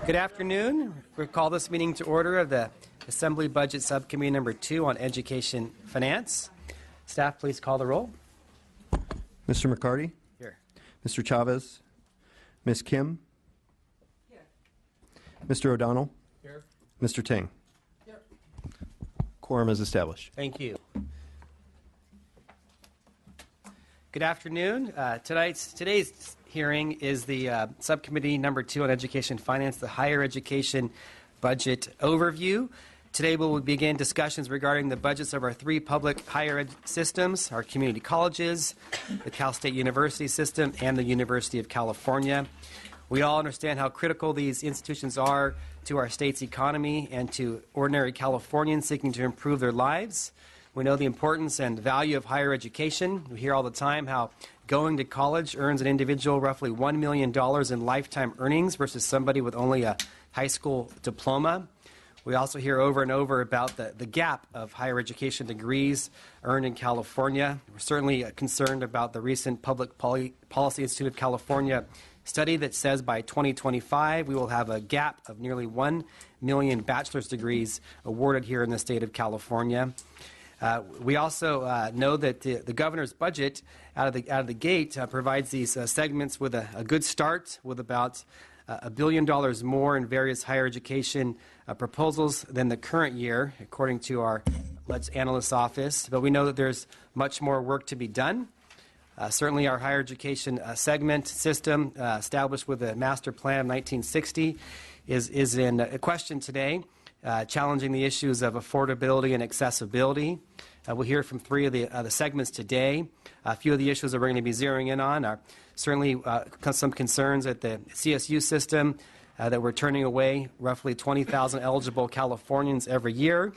Good afternoon. We call this meeting to order of the Assembly Budget Subcommittee number 2 on Education Finance. Staff, please call the roll. Mr. McCarty? Here. Mr. Chavez? Ms. Kim? Here. Mr. O'Donnell? Here. Mr. Ting? Here. Quorum is established. Thank you. Good afternoon. Today's hearing is the Subcommittee number 2 on Education Finance, the Higher Education Budget Overview. Today we will begin discussions regarding the budgets of our 3 public higher ed systems, our community colleges, the Cal State University system, and the University of California. We all understand how critical these institutions are to our state's economy and to ordinary Californians seeking to improve their lives. We know the importance and value of higher education. We hear all the time how going to college earns an individual roughly $1 million in lifetime earnings versus somebody with only a high school diploma. We also hear over and over about the gap of higher education degrees earned in California. We're certainly concerned about the recent Public Policy Institute of California study that says by 2025 we will have a gap of nearly 1 million bachelor's degrees awarded here in the state of California. We also know that the governor's budget out of the gate provides these segments with a good start, with about $1 billion more in various higher education proposals than the current year, according to our analyst's office. But we know that there's much more work to be done. Certainly our higher education segment system, established with the master plan of 1960, is in question today. Challenging the issues of affordability and accessibility. We'll hear from 3 of the segments today. A few of the issues that we're going to be zeroing in on are certainly some concerns at the CSU system that we're turning away roughly 20,000 eligible Californians every year.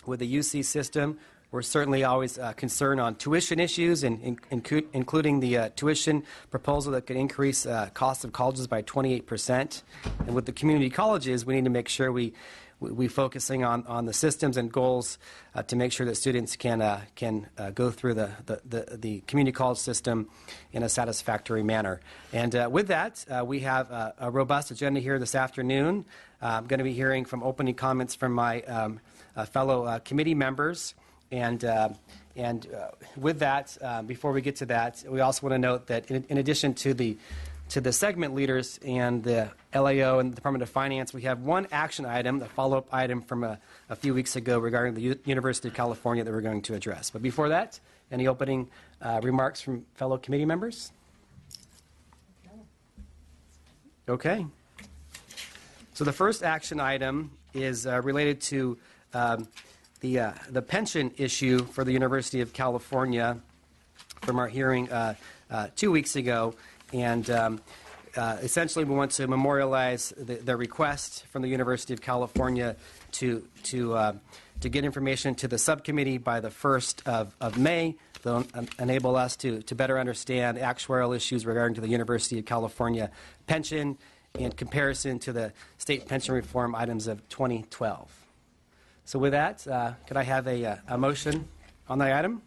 With the UC system, we're certainly always concerned on tuition issues, including the tuition proposal that could increase cost of colleges by 28%. And with the community colleges, we need to make sure we focusing on the systems and goals to make sure that students can go through the community college system in a satisfactory manner. And with that, we have a robust agenda here this afternoon. I'm going to be hearing from opening comments from my fellow committee members. And with that, before we get to that, we also want to note that in addition to the segment leaders and the LAO and the Department of Finance, we have one action item, a follow-up item from a few weeks ago regarding the University of California that we're going to address. But before that, any opening remarks from fellow committee members? Okay. So the first action item is related to the pension issue for the University of California from our hearing 2 weeks ago. And essentially, we want to memorialize the request from the University of California to get information to the subcommittee by the 1st of May. That'll enable us to better understand actuarial issues regarding to the University of California pension in comparison to the state pension reform items of 2012. So with that, could I have a motion on the item?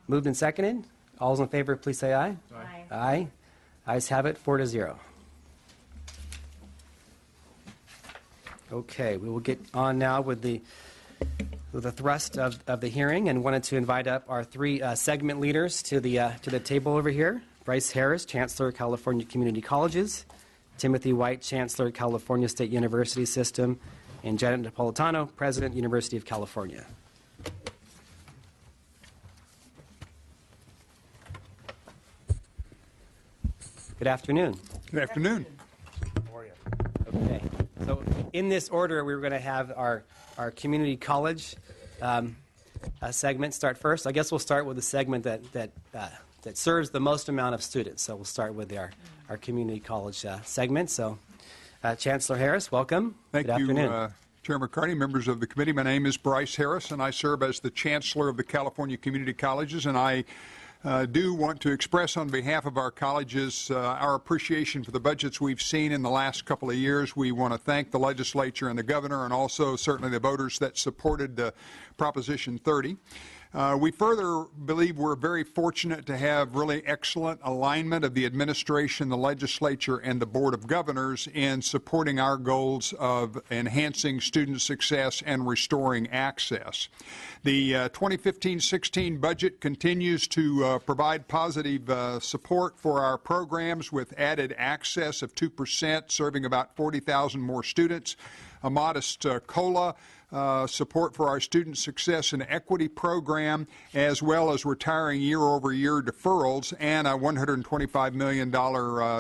Moved and seconded. All those in favor, please say aye. Aye. Aye. Ayes have it, 4-0. Okay, we will get on now with the thrust of the hearing, and wanted to invite up our 3 segment leaders to the table over here. Bryce Harris, Chancellor, California Community Colleges; Timothy White, Chancellor, California State University System; and Janet Napolitano, President, University of California. Good afternoon. Good afternoon. How are you? Okay. So in this order, we were going to have our community college segment start first. I guess we'll start with the segment that serves the most amount of students. So we'll start with our community college segment. So Chancellor Harris, welcome. Thank Good afternoon. you, Chair McCarty, members of the committee. My name is Bryce Harris, and I serve as the Chancellor of the California Community Colleges, and I do want to express on behalf of our colleges our appreciation for the budgets we've seen in the last couple of years. We want to thank the legislature and the governor, and also certainly the voters that supported Proposition 30. We further believe we're very fortunate to have really excellent alignment of the administration, the legislature, and the Board of Governors in supporting our goals of enhancing student success and restoring access. The 2015-16 budget continues to provide positive support for our programs with added access of 2%, serving about 40,000 more students, a modest COLA, support for our Student Success and Equity Program, as well as retiring year-over-year deferrals, and a $125 million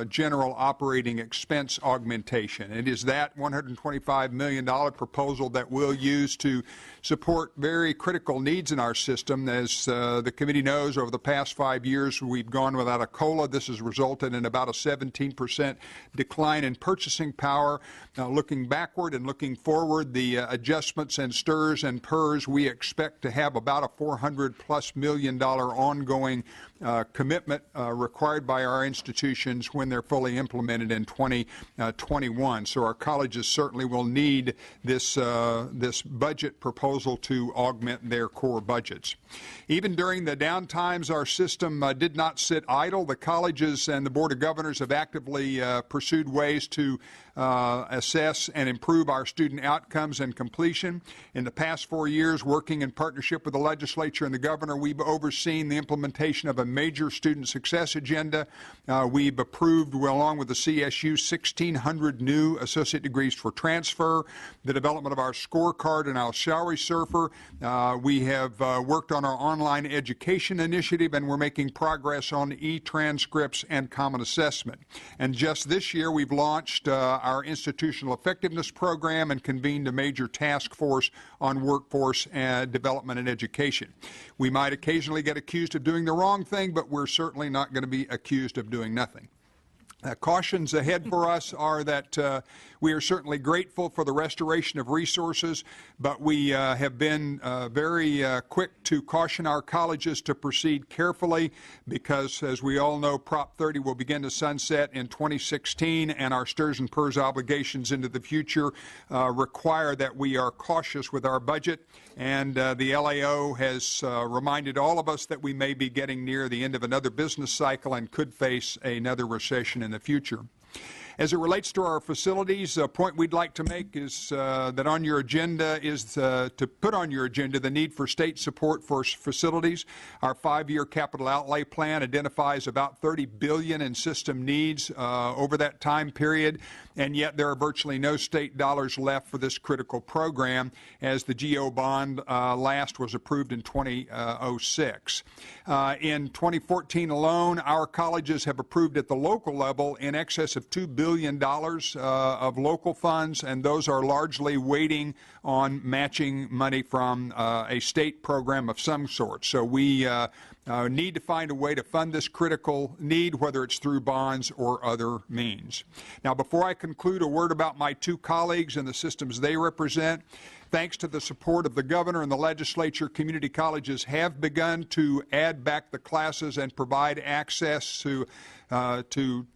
general operating expense augmentation. It is that $125 million proposal that we'll use to support very critical needs in our system. As the committee knows, over the past 5 years, we've gone without a COLA. This has resulted in about a 17% decline in purchasing power. Looking backward and looking forward, the adjustments and STRS and PERS, we expect to have about a $400+ million ongoing commitment required by our institutions when they're fully implemented in 2021. So our colleges certainly will need this budget proposal to augment their core budgets. Even during the downtimes, our system did not sit idle. The colleges and the Board of Governors have actively pursued ways to assess and improve our student outcomes and completion. In the past 4 years, working in partnership with the legislature and the governor, we've overseen the implementation of a major student success agenda. We've approved, along with the CSU, 1,600 new associate degrees for transfer, the development of our scorecard and our salary surfer. We have worked on our online education initiative, and we're making progress on e-transcripts and common assessment. And just this year, we've launched our institutional effectiveness program and convened a major task force on workforce development and education. We might occasionally get accused of doing the wrong thing, but we're certainly not going to be accused of doing nothing. Cautions ahead for us are that we are certainly grateful for the restoration of resources, but we have been very quick to caution our colleges to proceed carefully because, as we all know, Prop 30 will begin to sunset in 2016, and our STRS and PERS obligations into the future require that we are cautious with our budget. And the LAO has reminded all of us that we may be getting near the end of another business cycle and could face another recession in the future. As it relates to our facilities, a point we'd like to make is that on your agenda is to put on your agenda the need for state support for facilities. Our 5-year capital outlay plan identifies about $30 billion in system needs over that time period, and yet there are virtually no state dollars left for this critical program, as the GO bond last was approved in 2006. In 2014 alone, our colleges have approved at the local level in excess of $2 billion of local funds, and those are largely waiting on matching money from a state program of some sort. So we need to find a way to fund this critical need, whether it's through bonds or other means. Now, before I conclude, a word about my two colleagues and the systems they represent. Thanks to the support of the governor and the legislature, community colleges have begun to add back the classes and provide access to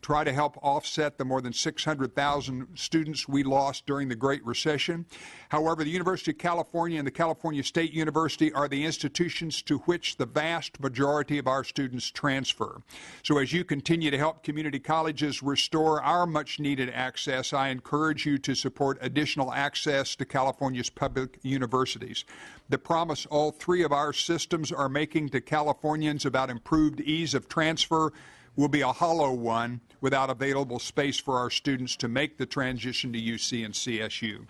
try to help offset the more than 600,000 students we lost during the Great Recession. However, the University of California and the California State University are the institutions to which the vast majority of our students transfer. So as you continue to help community colleges restore our much-needed access, I encourage you to support additional access to California's public universities. The promise all three of our systems are making to Californians about improved ease of transfer will be a hollow one without available space for our students to make the transition to UC and CSU.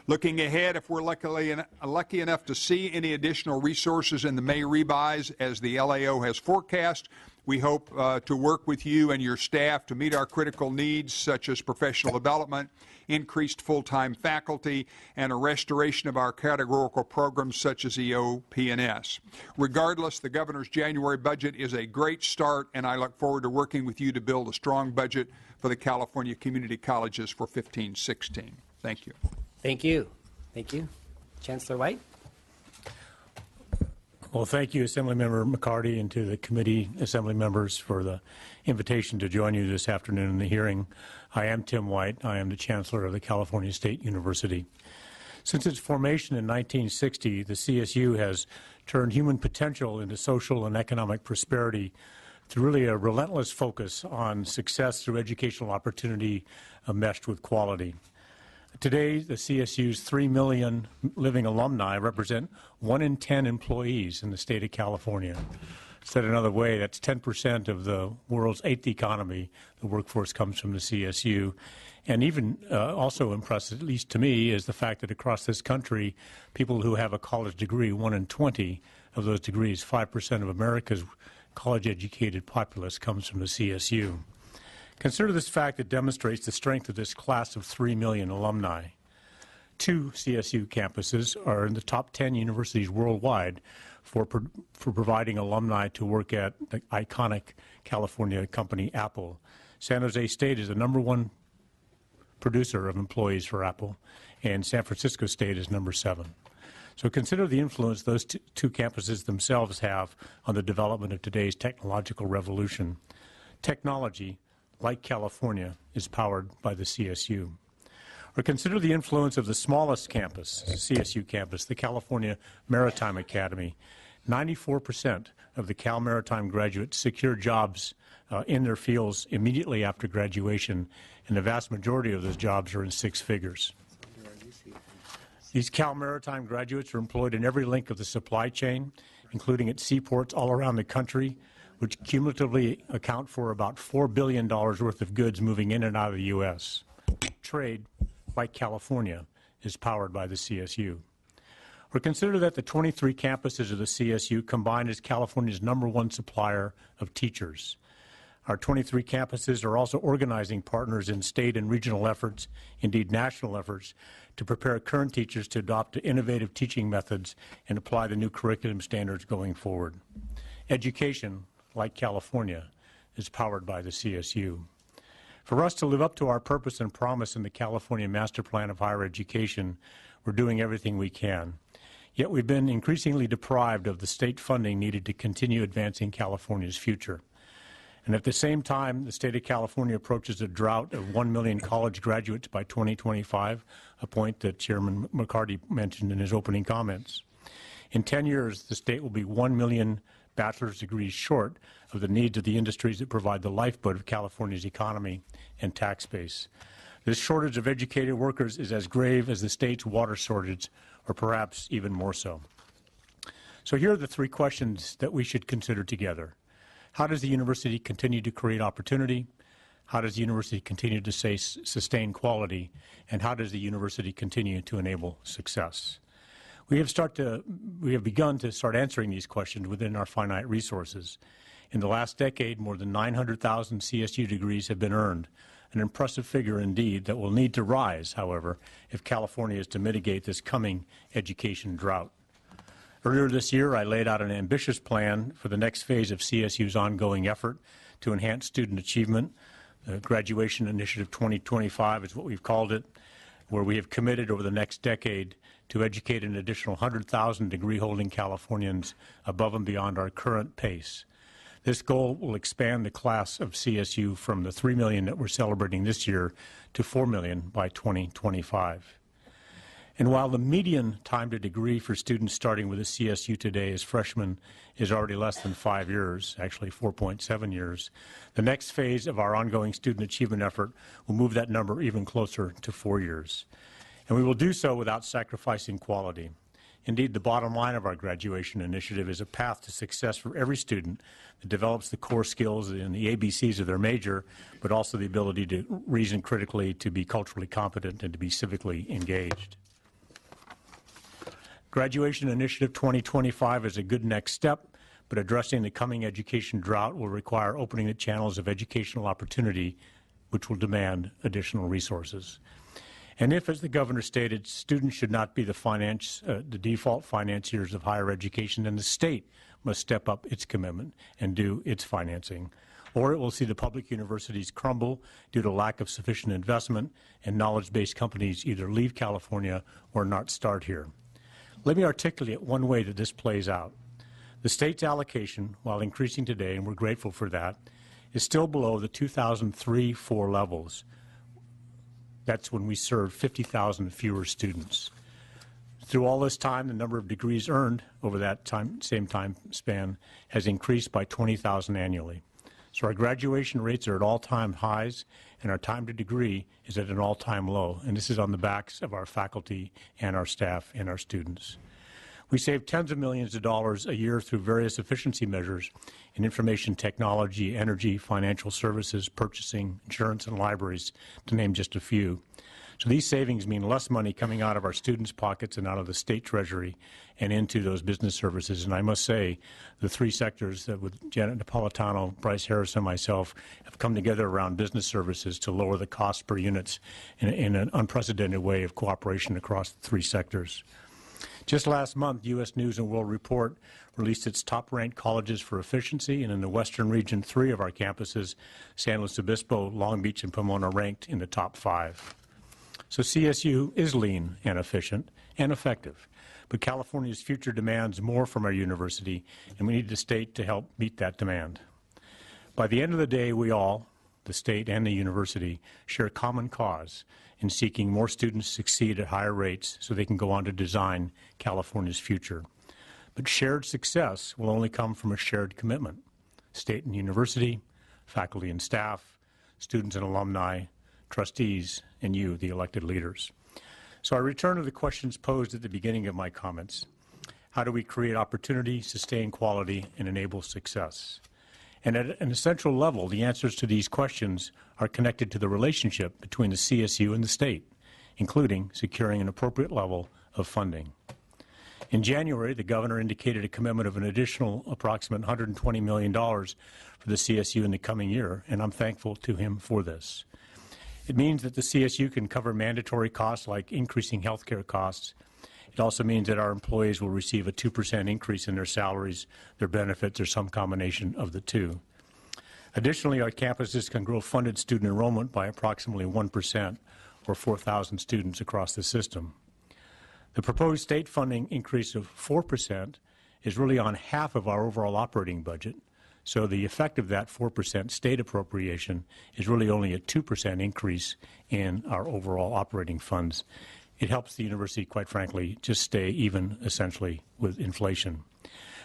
Looking ahead, if we're lucky enough to see any additional resources in the May revise as the LAO has forecast, we hope to work with you and your staff to meet our critical needs, such as professional development, increased full-time faculty, and a restoration of our categorical programs such as EO, P&S. Regardless, the governor's January budget is a great start, and I look forward to working with you to build a strong budget for the California community colleges for 15-16. Thank you. Thank you. Thank you. Chancellor White? Well, thank you, Assemblymember McCarty, and to the committee assembly members for the invitation to join you this afternoon in the hearing. I am Tim White. I am the Chancellor of the California State University. Since its formation in 1960, the CSU has turn human potential into social and economic prosperity through really a relentless focus on success through educational opportunity meshed with quality. Today, the CSU's 3 million living alumni represent 1 in 10 employees in the state of California. Said another way, that's 10% of the world's 8th economy. The workforce comes from the CSU. And even also impressive, at least to me, is the fact that across this country, people who have a college degree, 1 in 20 of those degrees, 5% of America's college-educated populace comes from the CSU. Consider this fact that demonstrates the strength of this class of 3 million alumni. 2 CSU campuses are in the top 10 universities worldwide for providing alumni to work at the iconic California company Apple. San Jose State is the #1 producer of employees for Apple, and San Francisco State is number 7. So consider the influence those two campuses themselves have on the development of today's technological revolution. Technology, like California, is powered by the CSU. Or consider the influence of the smallest campus, CSU campus, the California Maritime Academy. 94% of the Cal Maritime graduates secure jobs in their fields immediately after graduation, and the vast majority of those jobs are in 6 figures. These Cal Maritime graduates are employed in every link of the supply chain, including at seaports all around the country, which cumulatively account for about $4 billion worth of goods moving in and out of the U.S. Trade, like California, is powered by the CSU. Or consider that the 23 campuses of the CSU combined as California's #1 supplier of teachers. Our 23 campuses are also organizing partners in state and regional efforts, indeed national efforts, to prepare current teachers to adopt innovative teaching methods and apply the new curriculum standards going forward. Education, like California, is powered by the CSU. For us to live up to our purpose and promise in the California Master Plan of Higher Education, we're doing everything we can. Yet we've been increasingly deprived of the state funding needed to continue advancing California's future. And at the same time, the state of California approaches a drought of 1 million college graduates by 2025, a point that Chairman McCarty mentioned in his opening comments. In 10 years, the state will be 1 million bachelor's degrees short of the needs of the industries that provide the lifeblood of California's economy and tax base. This shortage of educated workers is as grave as the state's water shortage, or perhaps even more so. So here are the 3 questions that we should consider together. How does the university continue to create opportunity? How does the university continue to sustain quality? And how does the university continue to enable success? We have begun to start answering these questions within our finite resources. In the last decade, more than 900,000 CSU degrees have been earned, an impressive figure indeed that will need to rise, however, if California is to mitigate this coming education drought. Earlier this year, I laid out an ambitious plan for the next phase of CSU's ongoing effort to enhance student achievement. The Graduation Initiative 2025 is what we've called it, where we have committed over the next decade to educate an additional 100,000 degree-holding Californians above and beyond our current pace. This goal will expand the class of CSU from the 3 million that we're celebrating this year to 4 million by 2025. And while the median time to degree for students starting with a CSU today as freshmen is already less than 5 years, actually 4.7 years, the next phase of our ongoing student achievement effort will move that number even closer to 4 years. And we will do so without sacrificing quality. Indeed, the bottom line of our graduation initiative is a path to success for every student that develops the core skills and the ABCs of their major, but also the ability to reason critically, to be culturally competent, and to be civically engaged. Graduation Initiative 2025 is a good next step, but addressing the coming education drought will require opening the channels of educational opportunity, which will demand additional resources. And if, as the governor stated, students should not be the default financiers of higher education, then the state must step up its commitment and do its financing, or it will see the public universities crumble due to lack of sufficient investment, and knowledge-based companies either leave California or not start here. Let me articulate one way that this plays out. The state's allocation, while increasing today, and we're grateful for that, is still below the 2003-04 levels. That's when we served 50,000 fewer students. Through all this time, the number of degrees earned over that same time span has increased by 20,000 annually. So our graduation rates are at all-time highs, and our time to degree is at an all-time low. And this is on the backs of our faculty and our staff and our students. We save tens of millions of dollars a year through various efficiency measures in information technology, energy, financial services, purchasing, insurance, and libraries, to name just a few. So these savings mean less money coming out of our students' pockets and out of the state treasury and into those business services. And I must say, the three sectors that with Janet Napolitano, Bryce Harris, and myself have come together around business services to lower the cost per units in an unprecedented way of cooperation across the three sectors. Just last month, U.S. News & World Report released its top-ranked colleges for efficiency, and in the western region, 3 of our campuses, San Luis Obispo, Long Beach, and Pomona, ranked in the top 5. So CSU is lean and efficient and effective, but California's future demands more from our university, and we need the state to help meet that demand. By the end of the day, we all, the state and the university, share a common cause in seeking more students succeed at higher rates so they can go on to design California's future. But shared success will only come from a shared commitment. State and university, faculty and staff, students and alumni, trustees, and you, the elected leaders. So I return to the questions posed at the beginning of my comments. How do we create opportunity, sustain quality, and enable success? And at an essential level, the answers to these questions are connected to the relationship between the CSU and the state, including securing an appropriate level of funding. In January, the governor indicated a commitment of an additional approximate $120 million for the CSU in the coming year, and I'm thankful to him for this. It means that the CSU can cover mandatory costs like increasing health care costs. It also means that our employees will receive a 2% increase in their salaries, their benefits, or some combination of the two. Additionally, our campuses can grow funded student enrollment by approximately 1%, or 4,000 students across the system. The proposed state funding increase of 4% is really on half of our overall operating budget, so the effect of that 4% state appropriation is really only a 2% increase in our overall operating funds. It helps the university, quite frankly, just stay even, essentially, with inflation.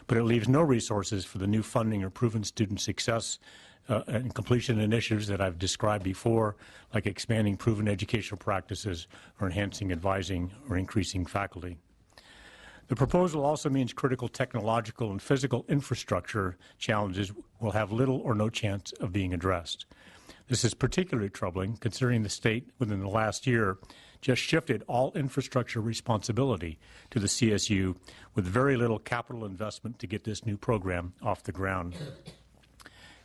But it leaves no resources for the new funding or proven student success and completion initiatives that I've described before, like expanding proven educational practices or enhancing advising or increasing faculty. The proposal also means critical technological and physical infrastructure challenges will have little or no chance of being addressed. This is particularly troubling considering the state within the last year just shifted all infrastructure responsibility to the CSU with very little capital investment to get this new program off the ground.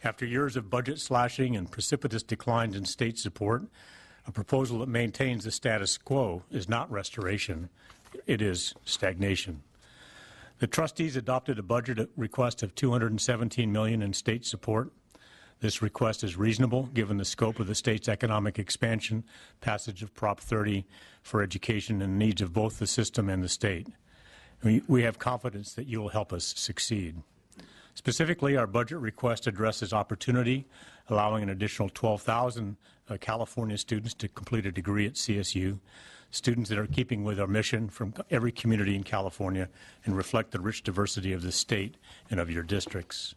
After years of budget slashing and precipitous declines in state support, a proposal that maintains the status quo is not restoration, it is stagnation. The trustees adopted a budget request of $217 million in state support. This request is reasonable given the scope of the state's economic expansion, passage of Prop 30 for education, and the needs of both the system and the state. We have confidence that you will help us succeed. Specifically, our budget request addresses opportunity, allowing an additional 12,000 California students to complete a degree at CSU, students that are keeping with our mission from every community in California and reflect the rich diversity of the state and of your districts.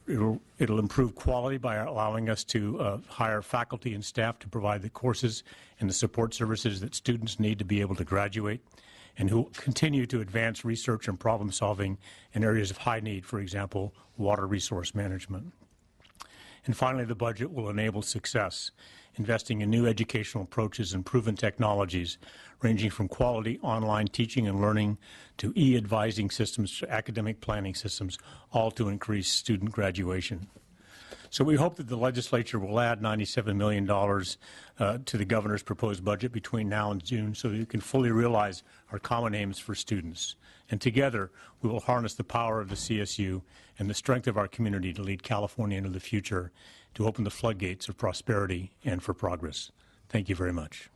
It'll improve quality by allowing us to hire faculty and staff to provide the courses and the support services that students need to be able to graduate, and who will continue to advance research and problem solving in areas of high need, for example, water resource management. And finally, the budget will enable success, investing in new educational approaches and proven technologies, ranging from quality online teaching and learning to e-advising systems to academic planning systems, all to increase student graduation. So we hope that the legislature will add $97 million to the governor's proposed budget between now and June so that we can fully realize our common aims for students. And together, we will harness the power of the CSU and the strength of our community to lead California into the future, to open the floodgates of prosperity and for progress. Thank you very much.